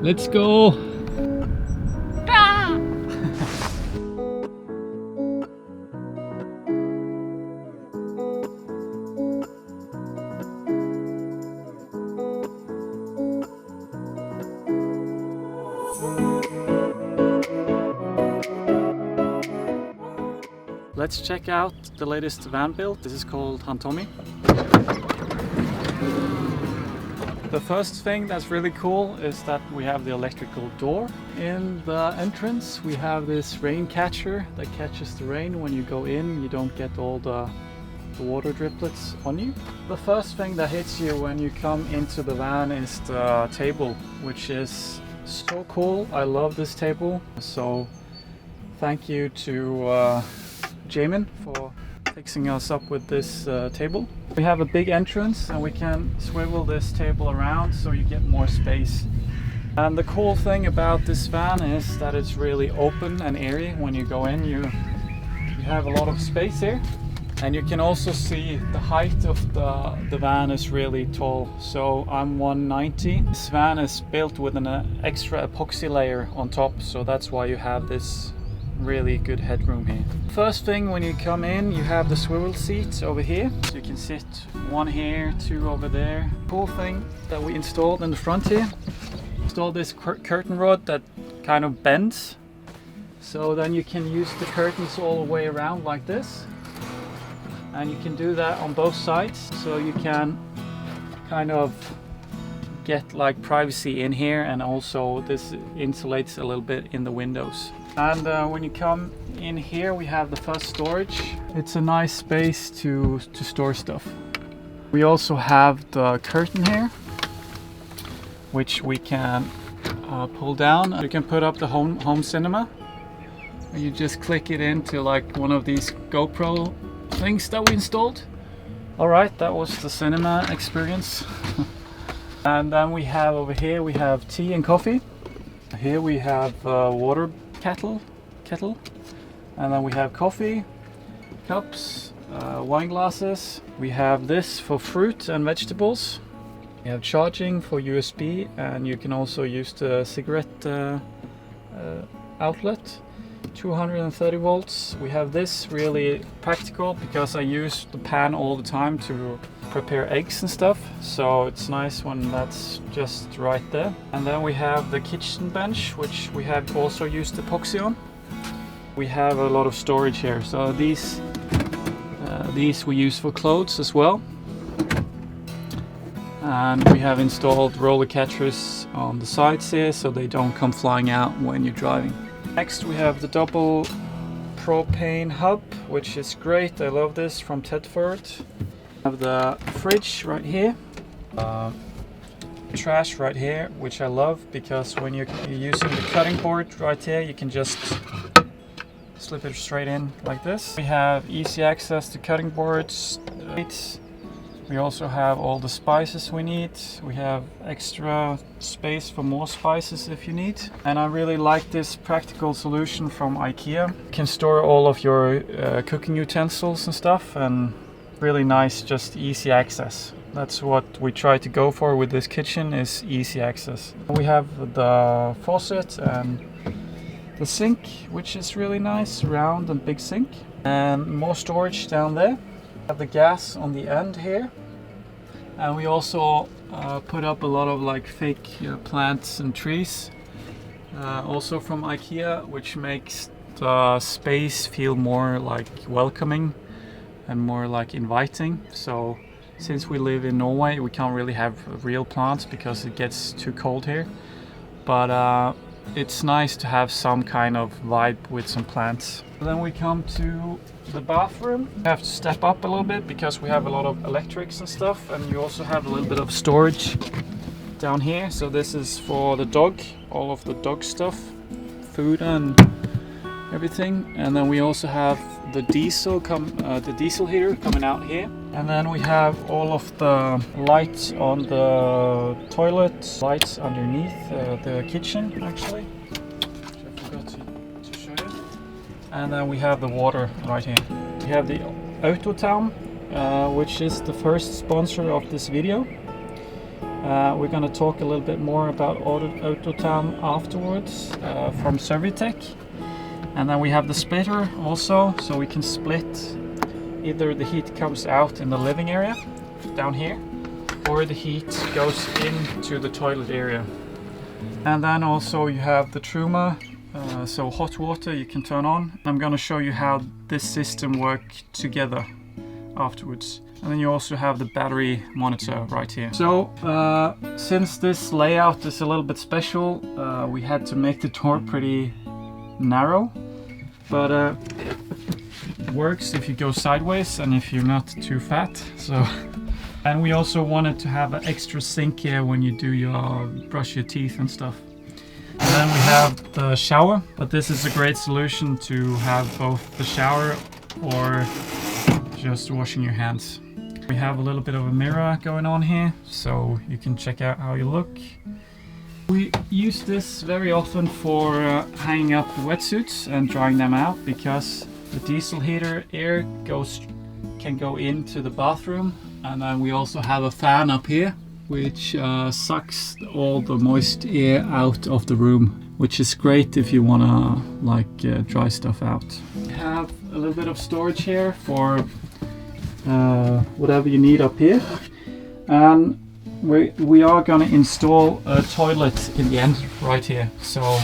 Let's go! Let's check out the latest van build. This is called Hantomi. The first thing that's really cool is that we have the electrical door. In the entrance we have this rain catcher that catches the rain. When you go in, you don't get all the water driplets on you. The first thing that hits you when you come into the van is the table, which is so cool. I love this table. So thank you to Jamin for fixing us up with this table. We have a big entrance and we can swivel this table around so you get more space. And the cool thing about this van is that it's really open and airy. When you go in, you have a lot of space here. And you can also see the height of the van is really tall. So I'm 190. This van is built with an extra epoxy layer on top, so that's why you have this really good headroom here. First thing when you come in, you have the swivel seats over here. So you can sit one here, two over there. Cool thing that we installed in the front here. Installed this curtain rod that kind of bends. So then you can use the curtains all the way around like this. And you can do that on both sides. So you can kind of get like privacy in here, and also this insulates a little bit in the windows. And when you come in here, we have the first storage. It's a nice space to store stuff. We also have the curtain here, which we can pull down. You can put up the home cinema. You just click it into like one of these GoPro things that we installed. All right, that was the cinema experience. And then we have over here, we have tea and coffee. Here we have water kettle, and then we have coffee cups, wine glasses. We have this for fruit and vegetables. We have charging for USB, and you can also use the cigarette outlet. 230 volts. We have this really practical because I use the pan all the time to prepare eggs and stuff, so it's nice when that's just right there. And then we have the kitchen bench, which we have also used epoxy on. We have a lot of storage here, so these we use for clothes as well. And we have installed roller catchers on the sides here so they don't come flying out when you're driving. Next we have the double propane hub, which is great. I love this, from Tedford. We have the fridge right here. Trash right here, which I love because when you're using the cutting board right here, you can just slip it straight in like this. We have easy access to cutting boards. We also have all the spices we need. We have extra space for more spices if you need. And I really like this practical solution from IKEA. You can store all of your cooking utensils and stuff, and really nice, just easy access. That's what we try to go for with this kitchen, is easy access. We have the faucet and the sink, which is really nice, round and big sink. And more storage down there. Have the gas on the end here, and we also put up a lot of like fake plants and trees, also from IKEA, which makes the space feel more like welcoming and more like inviting. So since we live in Norway, we can't really have real plants because it gets too cold here, but it's nice to have some kind of vibe with some plants. Then we come to the bathroom. You have to step up a little bit because we have a lot of electrics and stuff, and you also have a little bit of storage down here. So this is for the dog, all of the dog stuff, food and everything. And then we also have the diesel heater coming out here. And then we have all of the lights on the toilet, lights underneath the kitchen actually. And then we have the water right here. We have the Autotown, which is the first sponsor of this video. We're going to talk a little bit more about Autotam afterwards from Servitech. And then we have the splitter also, so we can split. Either the heat comes out in the living area down here, or the heat goes into the toilet area. And then also you have the Truma, so hot water you can turn on. I'm going to show you how this system works together afterwards. And then you also have the battery monitor right here. So since this layout is a little bit special, we had to make the door pretty narrow, but it works if you go sideways and if you're not too fat. So, and we also wanted to have an extra sink here when you do your brush your teeth and stuff. And then we have the shower, but this is a great solution to have both the shower or just washing your hands. We have a little bit of a mirror going on here, so you can check out how you look. We use this very often for hanging up the wetsuits and drying them out, because the diesel heater air can go into the bathroom. And then we also have a fan up here which sucks all the moist air out of the room, which is great if you want to dry stuff out. We have a little bit of storage here for whatever you need up here, and we are going to install a toilet in the end right here, so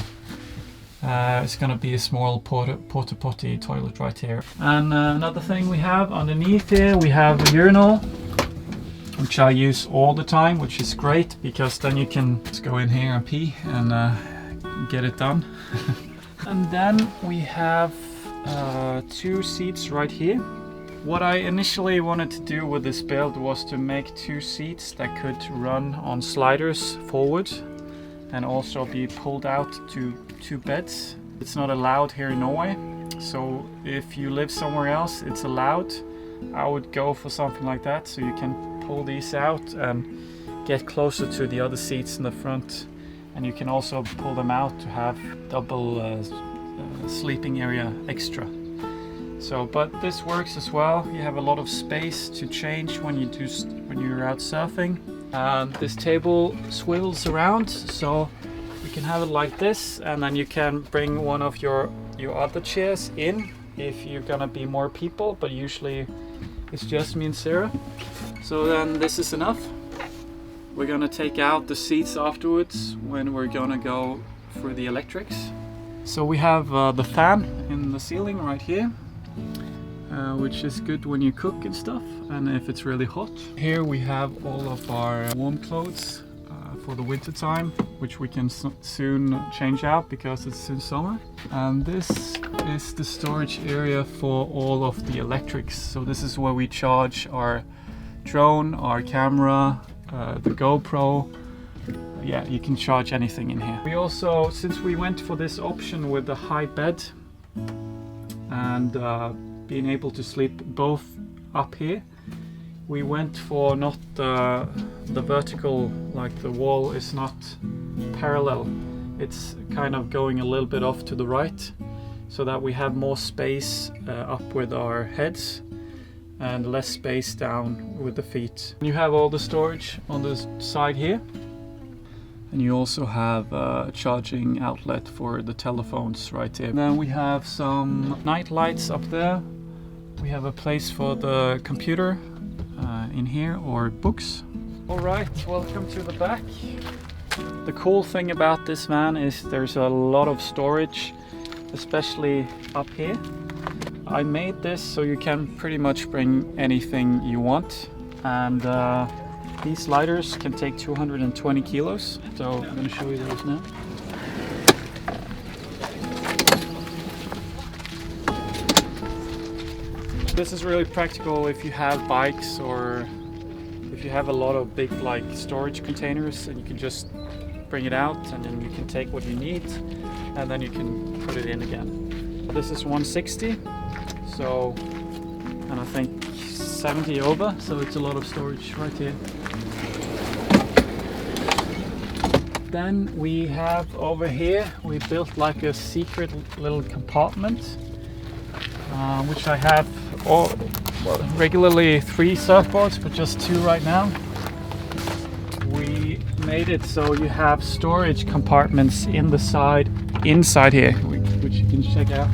it's going to be a small porta potty toilet right here. And another thing we have underneath here, we have a urinal, which I use all the time, which is great because then you can just go in here and pee and get it done. And then we have 2 seats right here. What I initially wanted to do with this build was to make 2 seats that could run on sliders forward and also be pulled out to 2 beds. It's not allowed here in Norway, so if you live somewhere else it's allowed. I would go for something like that, so you can pull these out and get closer to the other seats in the front, and you can also pull them out to have double sleeping area extra. So, but this works as well. You have a lot of space to change when you're out surfing. This table swivels around, so you can have it like this, and then you can bring one of your other chairs in if you're gonna be more people, but usually it's just me and Sarah. So then this is enough. We're gonna take out the seats afterwards when we're gonna go for the electrics. So we have the fan in the ceiling right here, which is good when you cook and stuff, and if it's really hot. Here we have all of our warm clothes for the winter time, which we can soon change out because it's soon summer. And this is the storage area for all of the electrics. So this is where we charge our drone, our camera, the GoPro. Yeah, you can charge anything in here. We also, since we went for this option with the high bed and being able to sleep both up here, we went for not the vertical, like the wall is not parallel. It's kind of going a little bit off to the right, so that we have more space up with our heads and less space down with the feet. You have all the storage on the side here, and you also have a charging outlet for the telephones right here. Then we have some night lights up there. We have a place for the computer in here, or books. Alright, welcome to the back. The cool thing about this van is there's a lot of storage, especially up here. I made this so you can pretty much bring anything you want, and these sliders can take 220 kilos, so I'm going to show you those now. This is really practical if you have bikes, or if you have a lot of big storage containers, and you can just bring it out and then you can take what you need and then you can put it in again. This is 160, so, and I think 70 over, so it's a lot of storage right here. Then we have over here, we built like a secret little compartment, which I have regularly 3 surfboards, but just 2 right now. We made it so you have storage compartments inside here, which you can check out.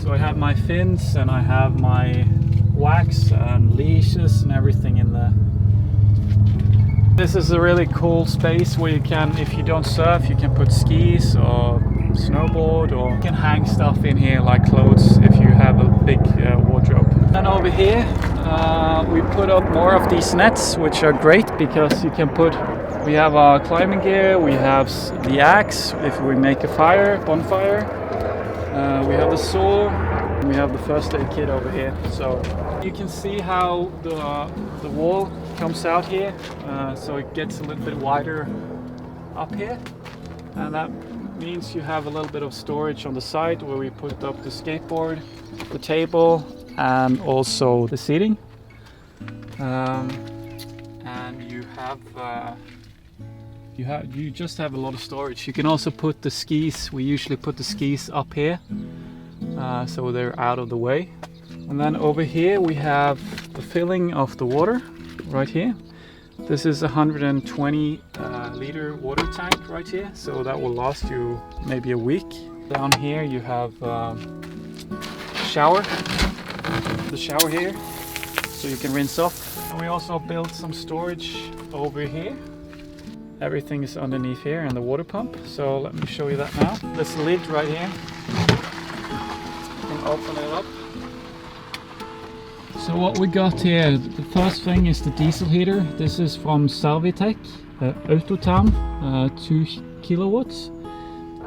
So I have my fins and I have my wax and leashes and everything in there. This is a really cool space where you can, if you don't surf, you can put skis or snowboard, or you can hang stuff in here like clothes if you have a big wardrobe. And over here we put up more of these nets, which are great because you can put, we have our climbing gear, we have the axe if we make a bonfire, we have the saw, we have the first aid kit over here. So you can see how the wall comes out here, so it gets a little bit wider up here, and that means you have a little bit of storage on the side where we put up the skateboard, the table, and also the seating. And you just have a lot of storage. You can also put the skis. We usually put the skis up here, so they're out of the way. And then over here we have the filling of the water right here. This is a 120 liter water tank right here, so that will last you maybe a week. Down here you have the shower here, so you can rinse off. And we also built some storage over here. Everything is underneath here and the water pump, so let me show you that now. This lid right here, you can open it up. So what we got here, the first thing is the diesel heater. This is from Servitec, Autotherm, 2 kilowatts,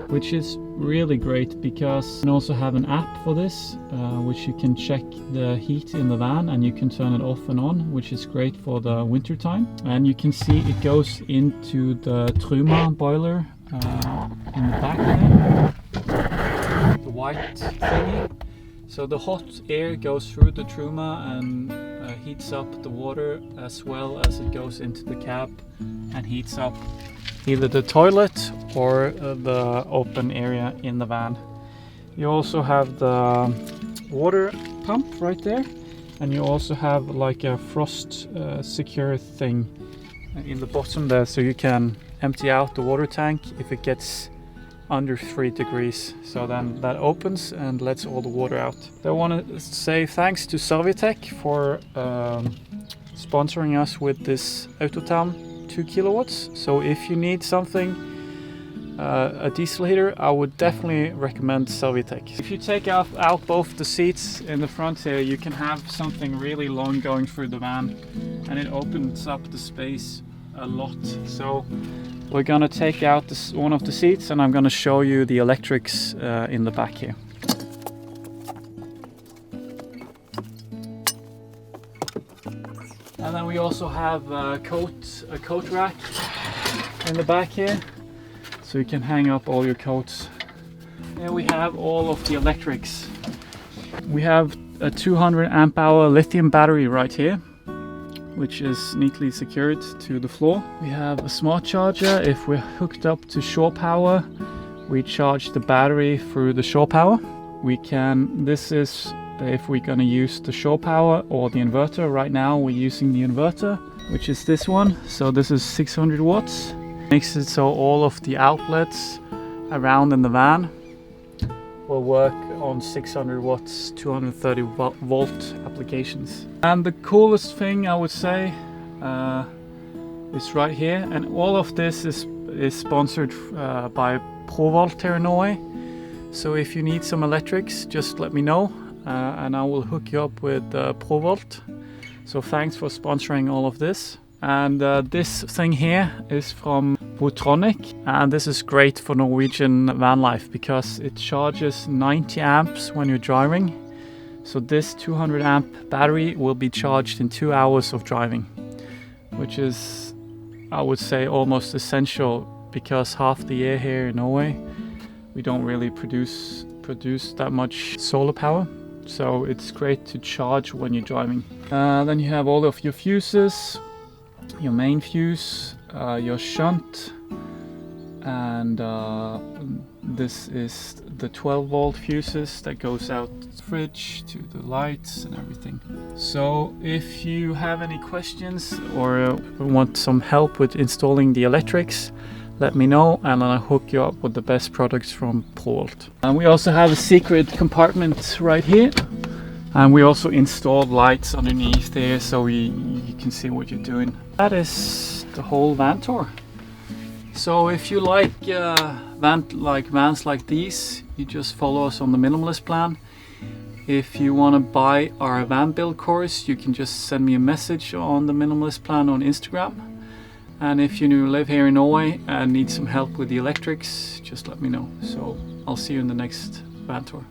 which is really great because you can also have an app for this, which you can check the heat in the van and you can turn it off and on, which is great for the winter time. And you can see it goes into the Truma boiler in the back there, the white thingy. So the hot air goes through the Truma and heats up the water, as well as it goes into the cab and heats up either the toilet or the open area in the van. You also have the water pump right there, and you also have like a frost secure thing in the bottom there, so you can empty out the water tank if it gets under 3 degrees. So then that opens and lets all the water out. I want to say thanks to Servitec for sponsoring us with this Autotherm 2 kilowatts. So if you need something, a diesel heater, I would definitely recommend Servitec. If you take out both the seats in the front here, you can have something really long going through the van, and it opens up the space a lot. So we're gonna take out one of the seats, and I'm gonna show you the electrics in the back here. And then we also have a coat rack in the back here, so you can hang up all your coats. And we have all of the electrics. We have a 200 amp hour lithium battery right here, which is neatly secured to the floor. We have a smart charger. If we're hooked up to shore power, we charge the battery through the shore power. This is if we're gonna use the shore power or the inverter. Right now we're using the inverter, which is this one. So this is 600 watts. Makes it so all of the outlets around in the van will work on 600 watts, 230 volt applications. And the coolest thing I would say is right here, and all of this is sponsored by ProVolt here in Norway. So if you need some electrics, just let me know and I will hook you up with ProVolt. So thanks for sponsoring all of this. And this thing here is from Votronic, and this is great for Norwegian van life because it charges 90 amps when you're driving. So this 200 amp battery will be charged in 2 hours of driving, which is, I would say, almost essential because half the year here in Norway we don't really produce that much solar power. So it's great to charge when you're driving. Then you have all of your fuses, your main fuse, your shunt, and This is the 12-volt fuses that goes out to the fridge, to the lights and everything. So if you have any questions or want some help with installing the electrics, let me know and I'll hook you up with the best products from Polt. And we also have a secret compartment right here. And we also installed lights underneath there so you can see what you're doing. That is the whole van tour. So if you like vans like these, you just follow us on the Minimalist Plan. If you want to buy our van build course, you can just send me a message on the Minimalist Plan on Instagram. And if you live here in Norway and need some help with the electrics, just let me know. So I'll see you in the next van tour.